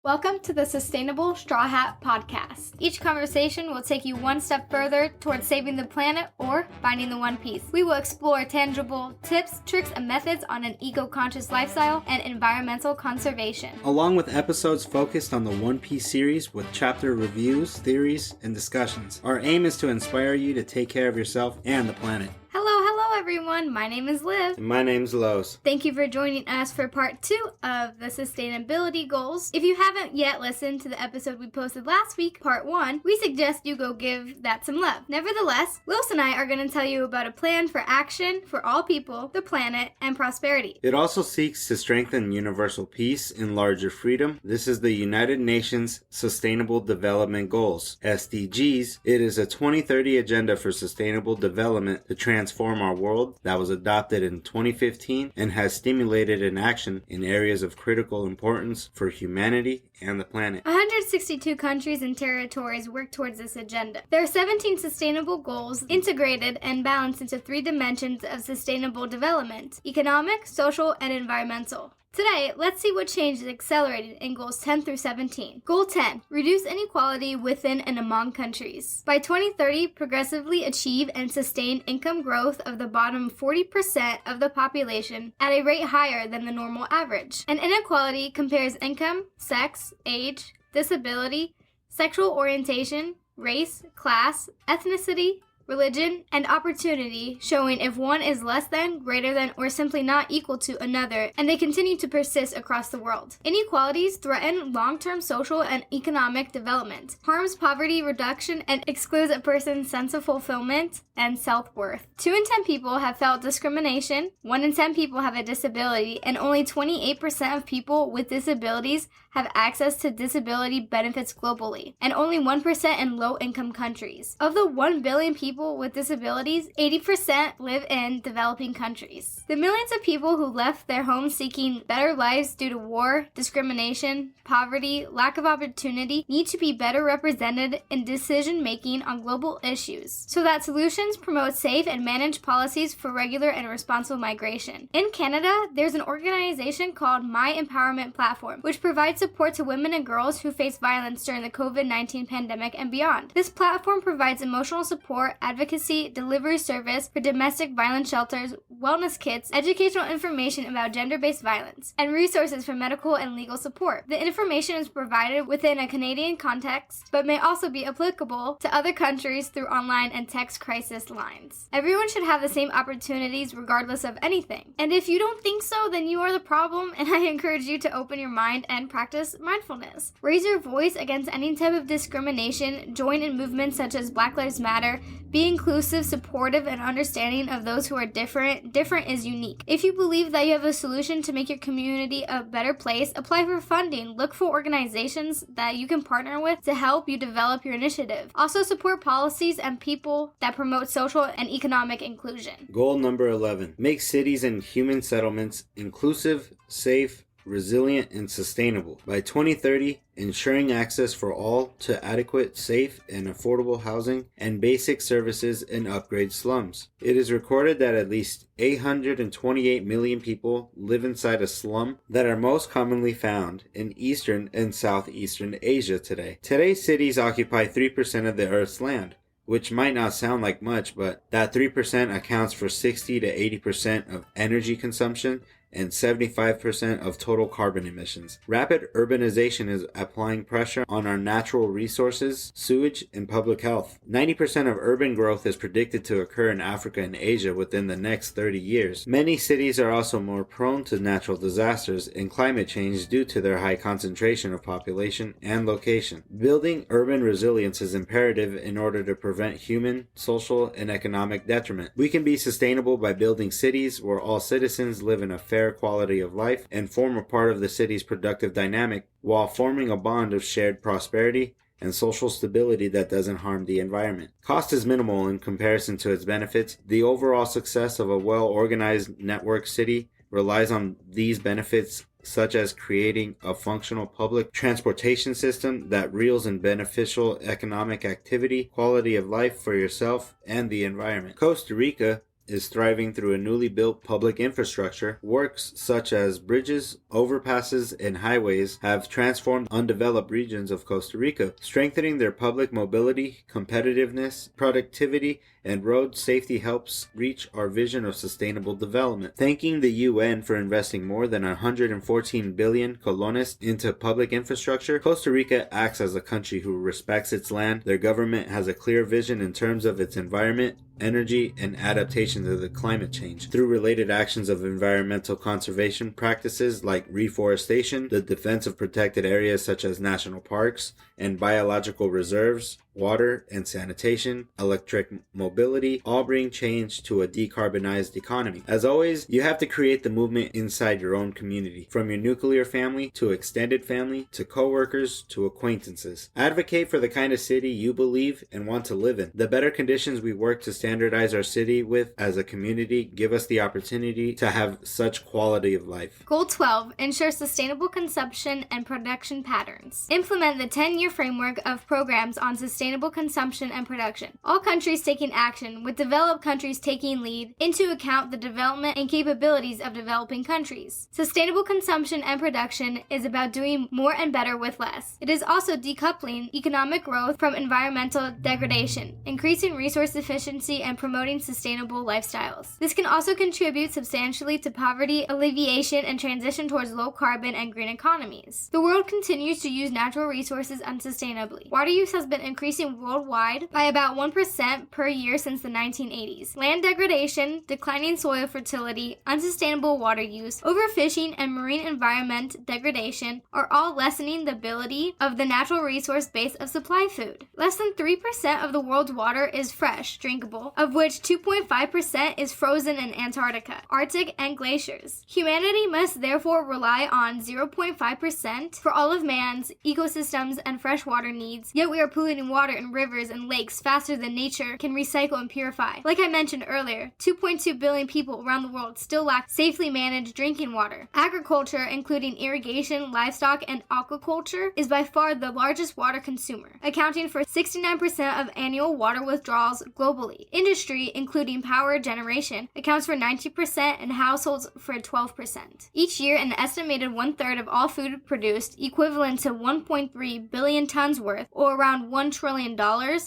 Welcome to the Sustainable Strawhat podcast. Each conversation will take you one step further towards saving the planet or finding the one piece. We will explore tangible tips, tricks, and methods on an eco-conscious lifestyle and environmental conservation. Along with episodes focused on the One Piece series with chapter reviews, theories, and discussions. Our aim is to inspire you to take care of yourself and the planet. Hello everyone. My name is Liv. And my name's Los. Thank you for joining us for part 2 of the sustainability goals. If you haven't yet listened to the episode we posted last week, part 1, we suggest you go give that some love. Nevertheless, Los and I are going to tell you about a plan for action for all people, the planet, and prosperity. It also seeks to strengthen universal peace and larger freedom. This is the United Nations Sustainable Development Goals, SDGs. It is a 2030 agenda for sustainable development to transform our world that was adopted in 2015 and has stimulated an action in areas of critical importance for humanity and the planet. 162 countries and territories work towards this agenda. There are 17 sustainable goals integrated and balanced into 3 dimensions of sustainable development: economic, social, and environmental. Today, let's see what change is accelerated in Goals 10 through 17. Goal 10. Reduce inequality within and among countries. By 2030, progressively achieve and sustain income growth of the bottom 40% of the population at a rate higher than the normal average. An inequality compares income, sex, age, disability, sexual orientation, race, class, ethnicity, religion, and opportunity, showing if one is less than, greater than, or simply not equal to another, and they continue to persist across the world. Inequalities threaten long-term social and economic development, harms poverty reduction, and excludes a person's sense of fulfillment and self-worth. 2 in 10 people have felt discrimination, 1 in 10 people have a disability, and only 28% of people with disabilities have access to disability benefits globally, and only 1% in low-income countries. Of the 1 billion people with disabilities, 80% live in developing countries. The millions of people who left their homes seeking better lives due to war, discrimination, poverty, lack of opportunity need to be better represented in decision-making on global issues, so that solutions promote safe and managed policies for regular and responsible migration. In Canada, there's an organization called My Empowerment Platform, which provides support to women and girls who face violence during the COVID-19 pandemic and beyond. This platform provides emotional support, advocacy, delivery service for domestic violence shelters, wellness kits, educational information about gender-based violence, and resources for medical and legal support. The information is provided within a Canadian context, but may also be applicable to other countries through online and text crisis lines. Everyone should have the same opportunities regardless of anything. And if you don't think so, then you are the problem, and I encourage you to open your mind and practice mindfulness. Raise your voice against any type of discrimination, join in movements such as Black Lives Matter, be inclusive, supportive, and understanding of those who are different. Different is unique. If you believe that you have a solution to make your community a better place, apply for funding. Look for organizations that you can partner with to help you develop your initiative. Also support policies and people that promote social and economic inclusion. Goal number 11. Make cities and human settlements inclusive, safe, resilient, and sustainable. By 2030, ensuring access for all to adequate, safe, and affordable housing and basic services in upgrade slums. It is recorded that at least 828 million people live inside a slum that are most commonly found in Eastern and Southeastern Asia today. Today's cities occupy 3% of the Earth's land, which might not sound like much, but that 3% accounts for 60 to 80% of energy consumption and 75% of total carbon emissions. Rapid urbanization is applying pressure on our natural resources, sewage, and public health. 90% of urban growth is predicted to occur in Africa and Asia within the next 30 years. Many cities are also more prone to natural disasters and climate change due to their high concentration of population and location. Building urban resilience is imperative in order to prevent human, social, and economic detriment. We can be sustainable by building cities where all citizens live in a fair quality of life and form a part of the city's productive dynamic while forming a bond of shared prosperity and social stability that doesn't harm the environment. Cost is minimal in comparison to its benefits. The overall success of a well-organized network city relies on these benefits, such as creating a functional public transportation system that reels in beneficial economic activity, quality of life for yourself and the environment. Costa Rica is thriving through a newly built public infrastructure. Works such as bridges, overpasses, and highways have transformed undeveloped regions of Costa Rica, strengthening their public mobility, competitiveness, productivity, and road safety helps reach our vision of sustainable development. Thanking the UN for investing more than 114 billion colones into public infrastructure, Costa Rica acts as a country who respects its land. Their government has a clear vision in terms of its environment, energy, and adaptation to the climate change. Through related actions of environmental conservation practices like reforestation, the defense of protected areas such as national parks and biological reserves, water and sanitation, electric mobility, all bring change to a decarbonized economy. As always, you have to create the movement inside your own community, from your nuclear family to extended family to coworkers to acquaintances. Advocate for the kind of city you believe and want to live in. The better conditions we work to standardize our city with as a community give us the opportunity to have such quality of life. Goal 12. Ensure sustainable consumption and production patterns. Implement the 10-year framework of programs on sustainable consumption and production. All countries taking action, with developed countries taking lead, into account the development and capabilities of developing countries. Sustainable consumption and production is about doing more and better with less. It is also decoupling economic growth from environmental degradation, increasing resource efficiency, and promoting sustainable lifestyles. This can also contribute substantially to poverty alleviation and transition towards low carbon and green economies. The world continues to use natural resources unsustainably. Water use has been increasing worldwide by about 1% per year since the 1980s. Land degradation, declining soil fertility, unsustainable water use, overfishing, and marine environment degradation are all lessening the ability of the natural resource base of supply food. Less than 3% of the world's water is fresh, drinkable, of which 2.5% is frozen in Antarctica, Arctic, and glaciers. Humanity must therefore rely on 0.5% for all of man's ecosystems and freshwater needs, yet we are polluting water in rivers and lakes faster than nature can recycle and purify. Like I mentioned earlier, 2.2 billion people around the world still lack safely managed drinking water. Agriculture, including irrigation, livestock, and aquaculture, is by far the largest water consumer, accounting for 69% of annual water withdrawals globally. Industry, including power generation, accounts for 90% and households for 12%. Each year, an estimated one-third of all food produced, equivalent to 1.3 billion tons worth, or around $1 trillion,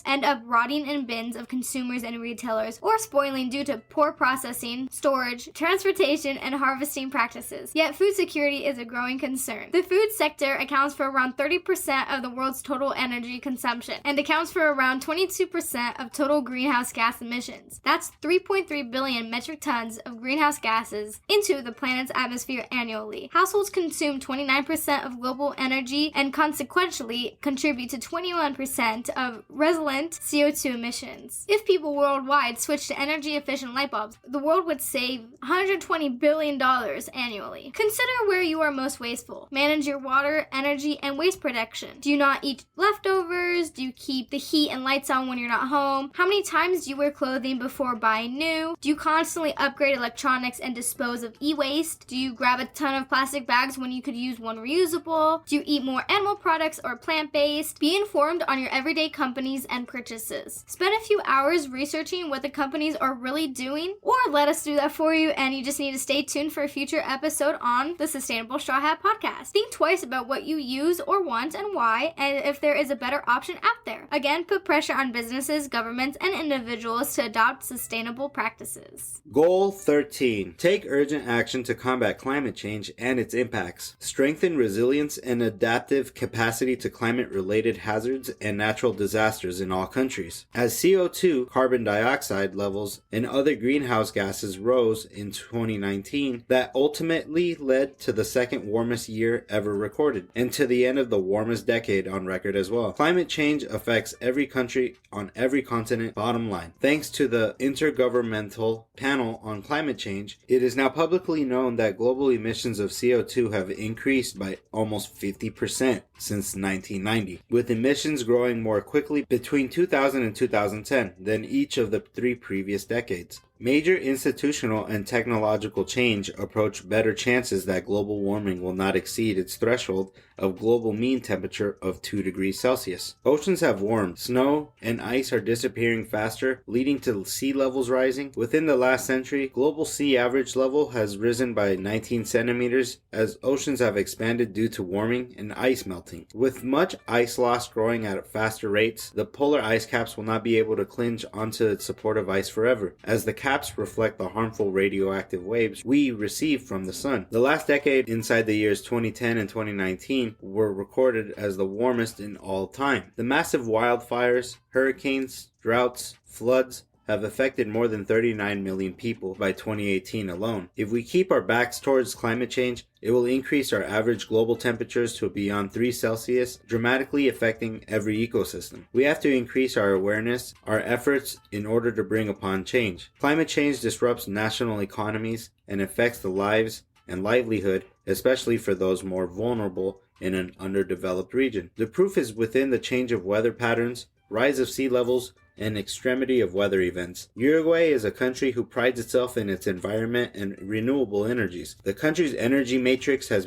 end up rotting in bins of consumers and retailers, or spoiling due to poor processing, storage, transportation, and harvesting practices. Yet food security is a growing concern. The food sector accounts for around 30% of the world's total energy consumption, and accounts for around 22% of total greenhouse gas emissions. That's 3.3 billion metric tons of greenhouse gases into the planet's atmosphere annually. Households consume 29% of global energy and consequentially contribute to 21% of resultant CO2 emissions. If people worldwide switched to energy-efficient light bulbs, the world would save $120 billion annually. Consider where you are most wasteful. Manage your water, energy, and waste production. Do you not eat leftovers? Do you keep the heat and lights on when you're not home? How many times do you wear clothing before buying new? Do you constantly upgrade electronics and dispose of e-waste? Do you grab a ton of plastic bags when you could use one reusable? Do you eat more animal products or plant-based? Be informed on your everyday companies and purchases. Spend a few hours researching what the companies are really doing, or let us do that for you, and you just need to stay tuned for a future episode on the Sustainable Strawhat podcast. Think twice about what you use or want and why, and if there is a better option out there. Again, put pressure on businesses, governments, and individuals to adopt sustainable practices. Goal 13. Take urgent action to combat climate change and its impacts. Strengthen resilience and adaptive capacity to climate-related hazards and natural disasters in all countries. As CO2, carbon dioxide levels, and other greenhouse gases rose in 2019, that ultimately led to the second warmest year ever recorded, and to the end of the warmest decade on record as well. Climate change affects every country on every continent, bottom line. Thanks to the Intergovernmental Panel on Climate Change, it is now publicly known that global emissions of CO2 have increased by almost 50% since 1990, with emissions growing more quickly between 2000 and 2010 than each of the three previous decades. Major institutional and technological change approach better chances that global warming will not exceed its threshold of global mean temperature of 2 degrees Celsius. Oceans have warmed. Snow and ice are disappearing faster, leading to sea levels rising. Within the last century, global sea average level has risen by 19 centimeters as oceans have expanded due to warming and ice melting. With much ice loss growing at faster rates, the polar ice caps will not be able to cling onto its supportive ice forever, as the caps reflect the harmful radioactive waves we receive from the sun. The last decade inside the years 2010 and 2019 were recorded as the warmest in all time. The massive wildfires, hurricanes, droughts, floods have affected more than 39 million people by 2018 alone. If we keep our backs towards climate change, it will increase our average global temperatures to beyond 3 Celsius, dramatically affecting every ecosystem. We have to increase our awareness, our efforts in order to bring upon change. Climate change disrupts national economies and affects the lives and livelihood, especially for those more vulnerable in an underdeveloped region. The proof is within the change of weather patterns, rise of sea levels, and extremity of weather events. Uruguay is a country who prides itself in its environment and renewable energies. The country's energy matrix has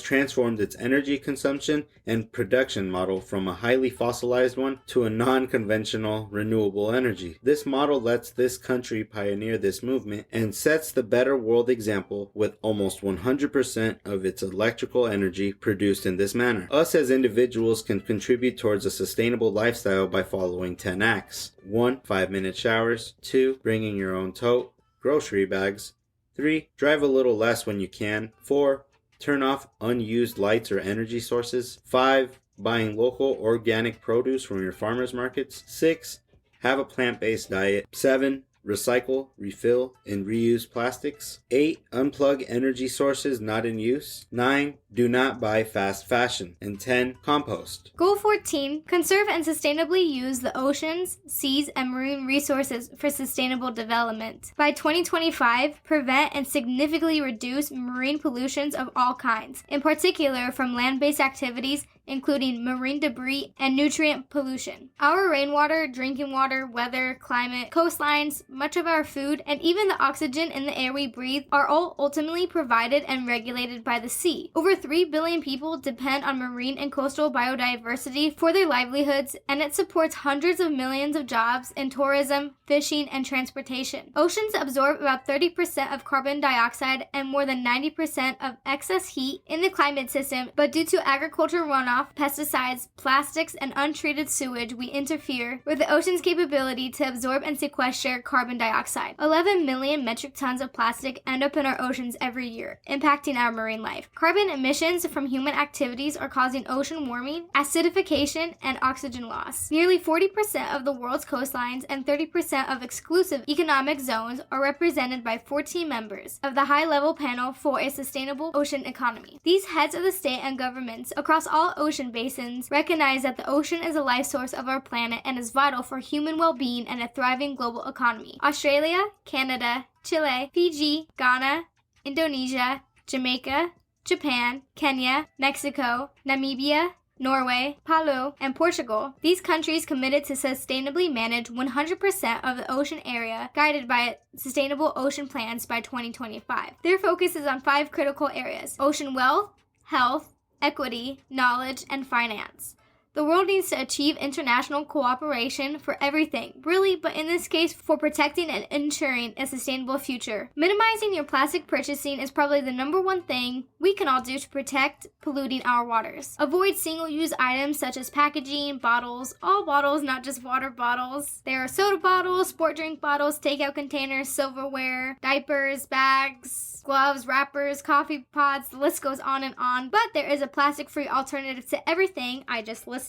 transformed its energy consumption and production model from a highly fossilized one to a non-conventional renewable energy. This model lets this country pioneer this movement and sets the better world example with almost 100% of its electrical energy produced in this manner. Us as individuals can contribute towards a sustainable lifestyle by following 10 acts. 1. 5-minute showers. 2. Bringing your own tote, grocery bags. 3. Drive a little less when you can. 4. Turn off unused lights or energy sources. 5. Buying local organic produce from your farmers markets. 6. Have a plant-based diet. 7. Recycle, refill, and reuse plastics. 8. Unplug energy sources not in use. 9. Do not buy fast fashion. And 10. Compost. Goal 14. Conserve and sustainably use the oceans, seas, and marine resources for sustainable development. By 2025, prevent and significantly reduce marine pollutions of all kinds, in particular from land-based activities including marine debris and nutrient pollution. Our rainwater, drinking water, weather, climate, coastlines, much of our food, and even the oxygen in the air we breathe are all ultimately provided and regulated by the sea. Over 3 billion people depend on marine and coastal biodiversity for their livelihoods, and it supports hundreds of millions of jobs in tourism, fishing, and transportation. Oceans absorb about 30% of carbon dioxide and more than 90% of excess heat in the climate system, but due to agricultural runoff, pesticides, plastics, and untreated sewage, we interfere with the ocean's capability to absorb and sequester carbon dioxide. 11 million metric tons of plastic end up in our oceans every year, impacting our marine life. Carbon emissions from human activities are causing ocean warming, acidification, and oxygen loss. Nearly 40% of the world's coastlines and 30% of exclusive economic zones are represented by 14 members of the high-level panel for a sustainable ocean economy. These heads of the state and governments across all ocean basins recognize that the ocean is a life source of our planet and is vital for human well-being and a thriving global economy. Australia, Canada, Chile, Fiji, Ghana, Indonesia, Jamaica, Japan, Kenya, Mexico, Namibia, Norway, Palau, and Portugal. These countries committed to sustainably manage 100% of the ocean area, guided by sustainable ocean plans by 2025. Their focus is on 5 critical areas: ocean wealth, health, equity, knowledge, and finance. The world needs to achieve international cooperation for everything, really, but in this case, for protecting and ensuring a sustainable future. Minimizing your plastic purchasing is probably the number one thing we can all do to protect polluting our waters. Avoid single-use items such as packaging, bottles, all bottles, not just water bottles. There are soda bottles, sport drink bottles, takeout containers, silverware, diapers, bags, gloves, wrappers, coffee pods, the list goes on and on. But there is a plastic-free alternative to everything I just listed.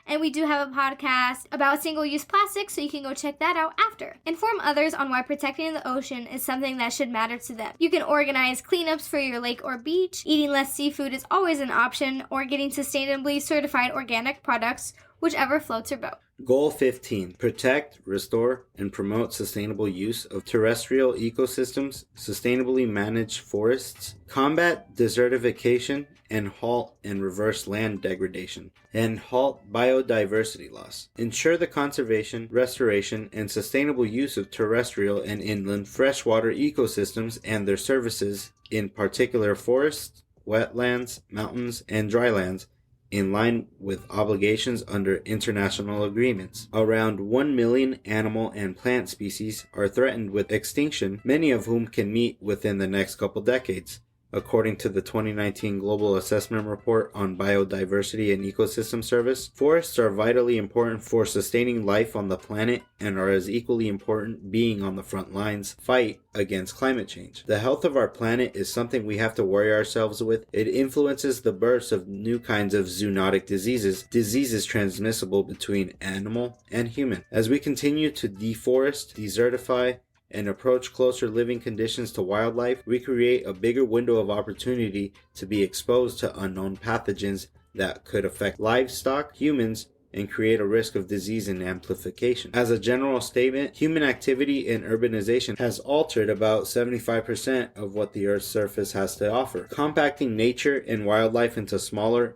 And we do have a podcast about single-use plastic, so you can go check that out after. Inform others on why protecting the ocean is something that should matter to them. You can organize cleanups for your lake or beach. Eating less seafood is always an option, or getting sustainably certified organic products, whichever floats your boat. Goal 15. Protect, restore, and promote sustainable use of terrestrial ecosystems, sustainably manage forests, combat desertification, and halt and reverse land degradation, and halt biodiversity loss. Ensure the conservation, restoration, and sustainable use of terrestrial and inland freshwater ecosystems and their services, in particular forests, wetlands, mountains, and drylands, in line with obligations under international agreements. Around 1 million animal and plant species are threatened with extinction, many of whom can meet within the next couple decades. According to the 2019 Global Assessment Report on Biodiversity and Ecosystem Service, forests are vitally important for sustaining life on the planet and are as equally important being on the front lines fight against climate change. The health of our planet is something we have to worry ourselves with. It influences the birth of new kinds of zoonotic diseases transmissible between animal and human. As we continue to deforest, desertify, and approach closer living conditions to wildlife, we create a bigger window of opportunity to be exposed to unknown pathogens that could affect livestock, humans, and create a risk of disease and amplification. As a general statement, human activity and urbanization has altered about 75% of what the Earth's surface has to offer, compacting nature and wildlife into smaller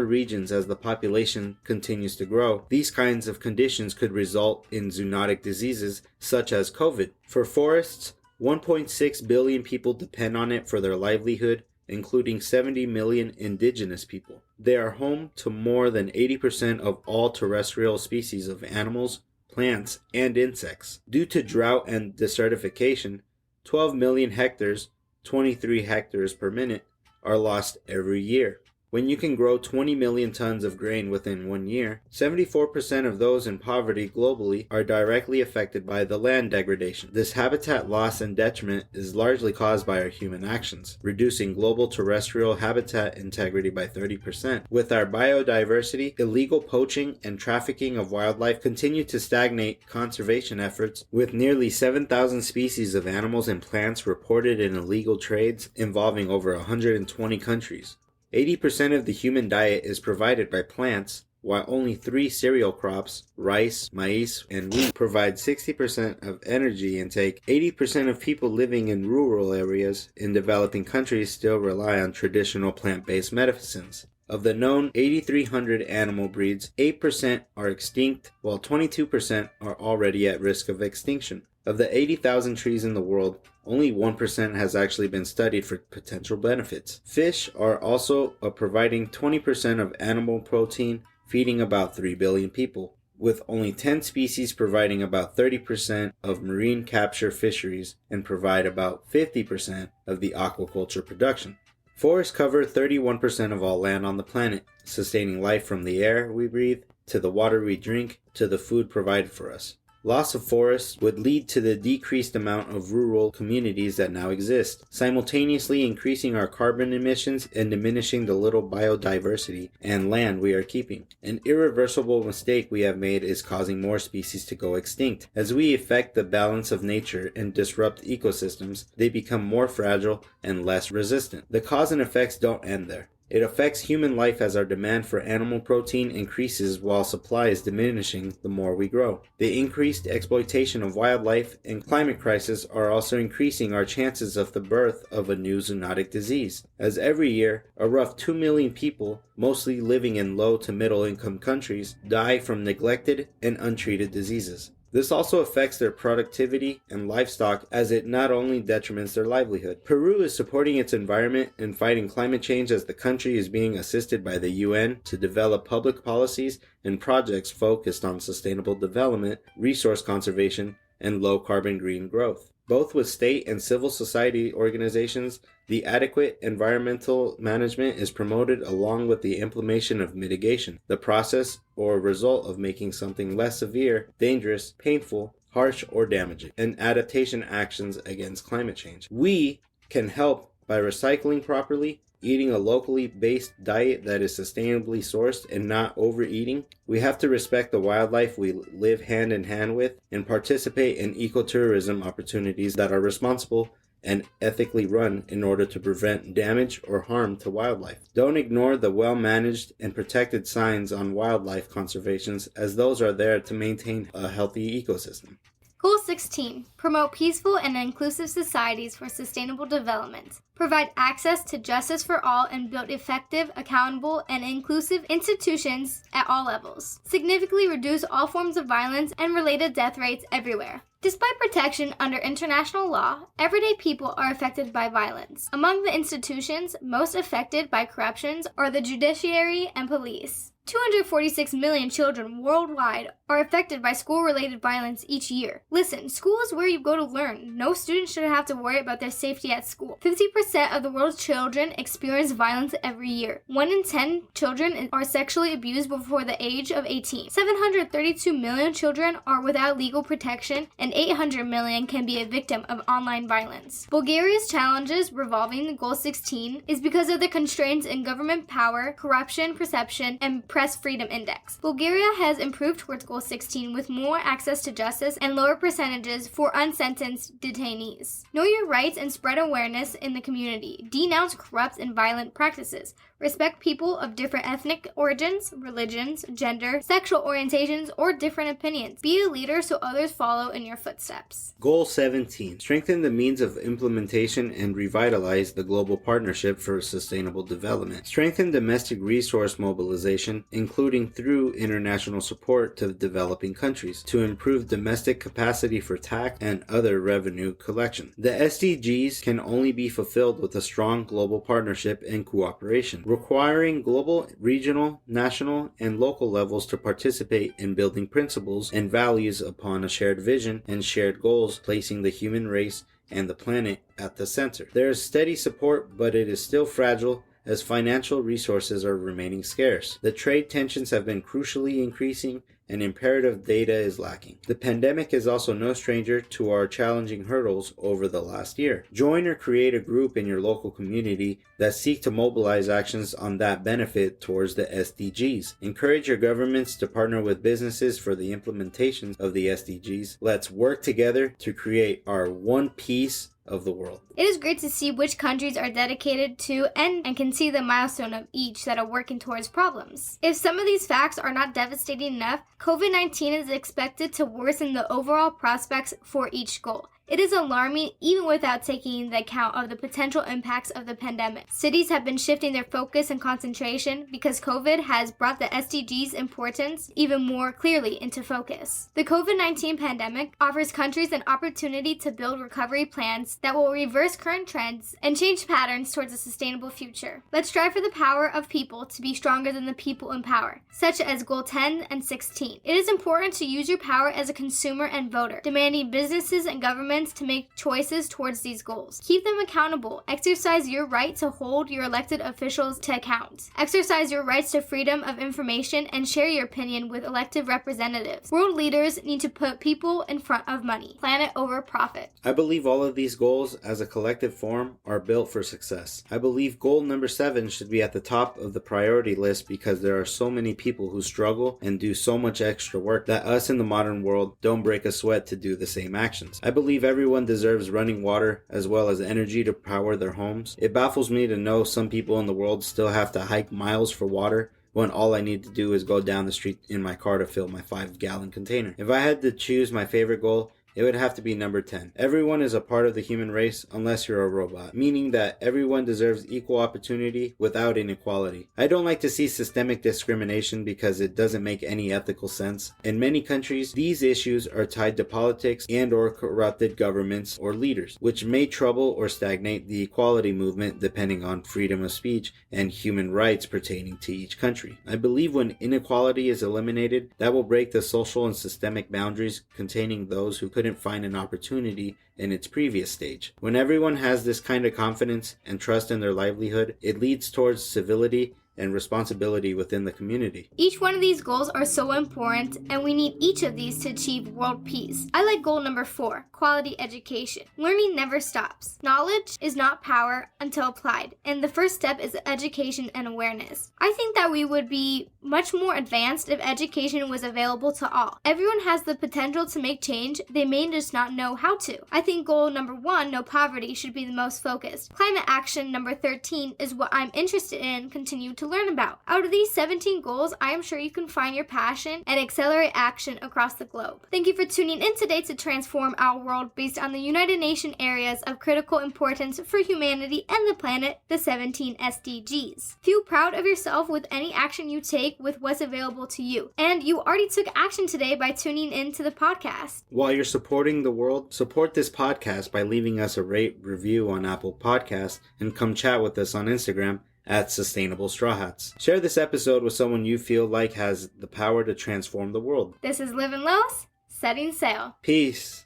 regions as the population continues to grow. These kinds of conditions could result in zoonotic diseases such as COVID. For forests, 1.6 billion people depend on it for their livelihood, including 70 million indigenous people. They are home to more than 80% of all terrestrial species of animals, plants, and insects. Due to drought and desertification, 12 million hectares, 23 hectares per minute, are lost every year. When you can grow 20 million tons of grain within 1 year, 74% of those in poverty globally are directly affected by the land degradation. This habitat loss and detriment is largely caused by our human actions, reducing global terrestrial habitat integrity by 30%. With our biodiversity, illegal poaching and trafficking of wildlife continue to stagnate conservation efforts, with nearly 7,000 species of animals and plants reported in illegal trades involving over 120 countries. 80% of the human diet is provided by plants, while only 3 cereal crops, rice, maize, and wheat, provide 60% of energy intake. 80% of people living in rural areas in developing countries still rely on traditional plant-based medicines. Of the known 8,300 animal breeds, 8% are extinct, while 22% are already at risk of extinction. Of the 80,000 trees in the world, only 1% has actually been studied for potential benefits. Fish are also providing 20% of animal protein, feeding about 3 billion people, with only 10 species providing about 30% of marine capture fisheries and provide about 50% of the aquaculture production. Forests cover 31% of all land on the planet, sustaining life from the air we breathe, to the water we drink, to the food provided for us. Loss of forests would lead to the decreased amount of rural communities that now exist, simultaneously increasing our carbon emissions and diminishing the little biodiversity and land we are keeping. An irreversible mistake we have made is causing more species to go extinct. As we affect the balance of nature and disrupt ecosystems, they become more fragile and less resistant. The cause and effects don't end there. It affects human life as our demand for animal protein increases while supply is diminishing the more we grow. The increased exploitation of wildlife and climate crisis are also increasing our chances of the birth of a new zoonotic disease, as every year a rough 2 million people, mostly living in low to middle income countries, die from neglected and untreated diseases. This also affects their productivity and livestock, as it not only detriments their livelihood. Peru is supporting its environment and fighting climate change as the country is being assisted by the UN to develop public policies and projects focused on sustainable development, resource conservation, and low-carbon green growth. Both with state and civil society organizations, the adequate environmental management is promoted along with the implementation of mitigation, the process or result of making something less severe, dangerous, painful, harsh, or damaging, and adaptation actions against climate change. We can help by recycling properly, eating a locally based diet that is sustainably sourced and not overeating. We have to respect the wildlife we live hand in hand with and participate in ecotourism opportunities that are responsible and ethically run in order to prevent damage or harm to wildlife. Don't ignore the well-managed and protected signs on wildlife conservations, as those are there to maintain a healthy ecosystem. Goal 16. Promote peaceful and inclusive societies for sustainable development. Provide access to justice for all and build effective, accountable, and inclusive institutions at all levels. Significantly reduce all forms of violence and related death rates everywhere. Despite protection under international law, everyday people are affected by violence. Among the institutions most affected by corruptions are the judiciary and police. 246 million children worldwide are affected by school-related violence each year. Listen, school is where you go to learn. No student should have to worry about their safety at school. 50% of the world's children experience violence every year. 1 in 10 children are sexually abused before the age of 18. 732 million children are without legal protection, and 800 million can be a victim of online violence. Bulgaria's challenges revolving Goal 16 is because of the constraints in government power, corruption perception, and Press Freedom Index. Bulgaria has improved towards Goal 16 with more access to justice and lower percentages for unsentenced detainees. Know your rights and spread awareness in the community. Denounce corrupt and violent practices. Respect people of different ethnic origins, religions, gender, sexual orientations, or different opinions. Be a leader so others follow in your footsteps. Goal 17. Strengthen the means of implementation and revitalize the global partnership for sustainable development. Strengthen domestic resource mobilization, including through international support to developing countries, to improve domestic capacity for tax and other revenue collection. The SDGs can only be fulfilled with a strong global partnership and cooperation, requiring global, regional, national, and local levels to participate in building principles and values upon a shared vision and shared goals, placing the human race and the planet at the center. There is steady support, but it is still fragile as financial resources are remaining scarce. The trade tensions have been crucially increasing and imperative data is lacking. The pandemic is also no stranger to our challenging hurdles over the last year. Join or create a group in your local community that seek to mobilize actions on that benefit towards the SDGs. Encourage your governments to partner with businesses for the implementation of the SDGs. Let's work together to create our one piece of the world. It is great to see which countries are dedicated to and can see the milestone of each that are working towards problems. If some of these facts are not devastating enough, COVID-19 is expected to worsen the overall prospects for each goal. It is alarming even without taking into account of the potential impacts of the pandemic. Cities have been shifting their focus and concentration because COVID has brought the SDGs' importance even more clearly into focus. The COVID-19 pandemic offers countries an opportunity to build recovery plans that will reverse current trends and change patterns towards a sustainable future. Let's strive for the power of people to be stronger than the people in power, such as Goal 10 and 16. It is important to use your power as a consumer and voter, demanding businesses and governments to make choices towards these goals. Keep them accountable. Exercise your right to hold your elected officials to account. Exercise your rights to freedom of information and share your opinion with elected representatives. World leaders need to put people in front of money, planet over profit. I believe all of these goals as a collective form are built for success. I believe goal number 7 should be at the top of the priority list because there are so many people who struggle and do so much extra work that us in the modern world don't break a sweat to do the same actions. I believe everyone deserves running water as well as energy to power their homes. It baffles me to know some people in the world still have to hike miles for water when all I need to do is go down the street in my car to fill my 5-gallon container. If I had to choose my favorite goal, it would have to be number 10. Everyone is a part of the human race unless you're a robot, meaning that everyone deserves equal opportunity without inequality. I don't like to see systemic discrimination because it doesn't make any ethical sense. In many countries, these issues are tied to politics and or corrupted governments or leaders, which may trouble or stagnate the equality movement depending on freedom of speech and human rights pertaining to each country. I believe when inequality is eliminated, that will break the social and systemic boundaries containing those who couldn't find an opportunity in its previous stage. When everyone has this kind of confidence and trust in their livelihood, it leads towards civility and responsibility within the community. Each one of these goals are so important, and we need each of these to achieve world peace. I like goal number 4, quality education. Learning never stops. Knowledge is not power until applied, and the first step is education and awareness. I think that we would be much more advanced if education was available to all. Everyone has the potential to make change, they may just not know how to. I think goal number 1, no poverty, should be the most focused. Climate action number 13 is what I'm interested in and continue to learn about. Out of these 17 goals, I am sure you can find your passion and accelerate action across the globe. Thank you for tuning in today to transform our world based on the United Nations areas of critical importance for humanity and the planet, the 17 SDGs. Feel proud of yourself with any action you take with what's available to you. And you already took action today by tuning in to the podcast. While you're supporting the world, support this podcast by leaving us a review on Apple Podcasts and come chat with us on Instagram at Sustainable Strawhats. Share this episode with someone you feel like has the power to transform the world. This is Living Los, setting sail. Peace.